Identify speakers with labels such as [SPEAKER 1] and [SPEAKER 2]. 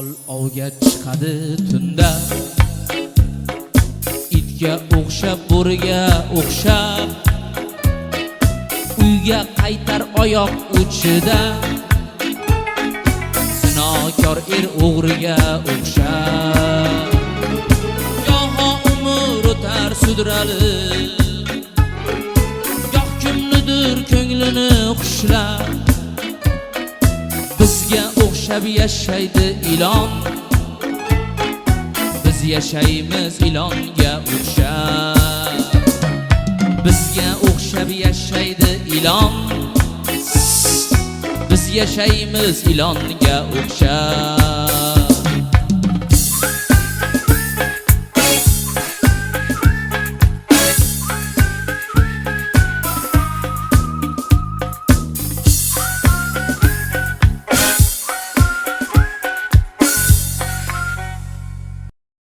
[SPEAKER 1] Mol ovga chiqadi tunda, itga o'xshab, bo'riga o'xshab, uyga qaytar oyoq uchida. Zinokor o'g'riga o'xshab, goho umr o'tar sudralib, goh kimnidir ko'nglini xushlab. Bizga o'xshab yashaydi ilon, biz yashaymiz ilonga o'xshab. Bizga o'xshab yashaydi ilon, biz yashaymiz ilonga o'xshab.